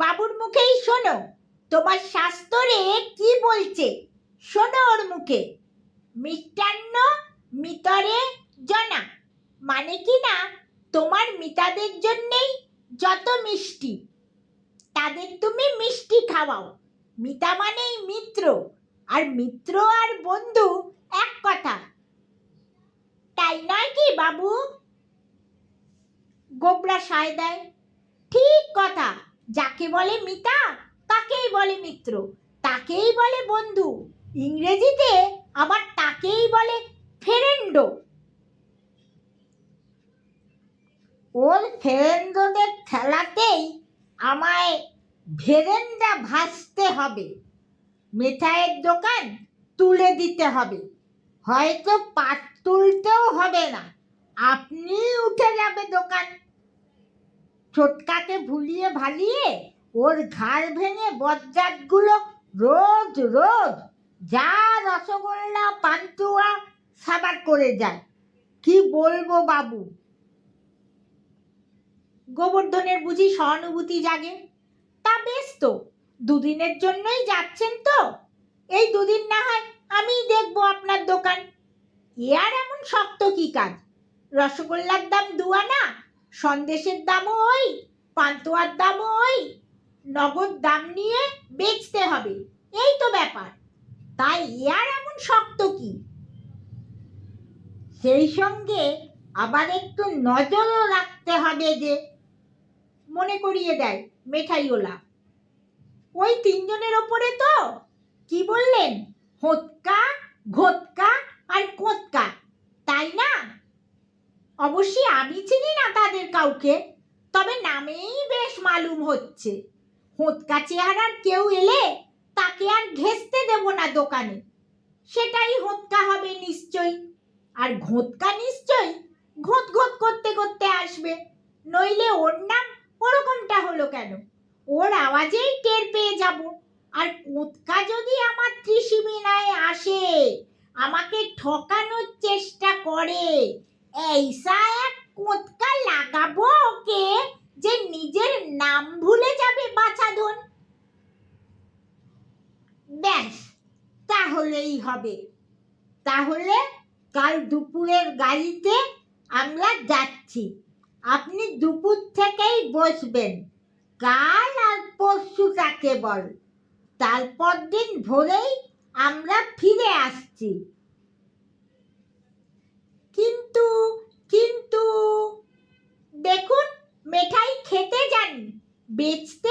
বাবুর মুখেই শোনো, তোমার শাস্ত্রে কি বলছে শোনো ওর মুখে। মিষ্টান্ন মিতরে জনা, মানে কি না তোমার মিতাদের জন্যেই যত মিষ্টি, তাদের তুমি মিষ্টি খাওয়াও। মিতা মানেই মিত্র, আর মিত্র আর বন্ধু এক কথা, তাই নয় কি বাবু? গোবরা সায় দেয়, ঠিক কথা। যাকে বলে মিতা তাকেই বলে মিত্র, তাকেই বলে বন্ধু, ইংরেজিতে আবার তাকেই বলে ফ্রেন্ডো। ওর ফ্রেন্ডদের খেলাতেই আমায় ভেরেন্ডা ভাসতে হবে, মিঠাইয়ের দোকান তুলে দিতে হবে, হয়তো পাট তুলতেও হবে না, আপনি উঠে যাবে দোকান। ছোটকাকে ভুলিয়ে ভালিয়ে ওর ঘাড় ভেঙে বজ্জাতগুলো রোজ রোজ যা রসগোল্লা পান্তুয়া সাবার করে যায়, কি বলবো বাবু। গোবর্ধনের বুঝি সহানুভূতি জাগে। তা বেশ তো, দুদিনের জন্যই যাচ্ছেন তো, এই দুদিন না হয় আমিই দেখবো আপনার দোকান। এ আর এমন শক্ত কি কাজ? রসগোল্লার দাম 2 আনা, সন্দেশের দামও ওই, পান্তুয়ার দামও ওই, নগদ দাম নিয়ে বেচতে হবে, এই তো ব্যাপার। তাই এ আর এমন শক্ত কি? সেই সঙ্গে আবার একটু নজরও রাখতে হবে যে, মনে করিয়ে দেয় মেঠাইওলা। ওই 3 জনের ওপরে তো, কি বললেন, হোঁতকা, ঘোতকা আর কোঁতকা, তাই না? অবশ্যই আমি চিনি না তাদের কাউকে, তবে নামেই বেশ মালুম হচ্ছে। হোঁতকা চেহারার কেউ এলে তাকে আর ঘেঁষতে দেব না দোকানে, সেটাই হোঁতকা হবে নিশ্চয়ই। আর ঘোতকা নিশ্চয়ই ঘোত ঘোত করতে করতে আসবে, নইলে ওর নাম ওরকমটা হলো কেন? ওর আওয়াজেই টের পেয়ে যাব। আর কোঁতকা যদি আমার ত্রিসীমিনায় আসে, আমাকে ঠকানোর চেষ্টা করে, এইসা এক কোঁতকা লাগাবো ওকে যে নিজের নাম ভুলে যাবে বাছাধন। ব্যাস, তাহলেই হবে। তাহলে কাল দুপুরের গাড়িতে আমরা যাচ্ছি, আপনি দুপুর থেকেই বসবেন। কাল আর পরশুটা কেবল, তারপর দিন ভোরেই আমরা ফিরে আসছি। কিন্তু কিন্তু দেখুন, মেঠাই খেতে যান, বেচতে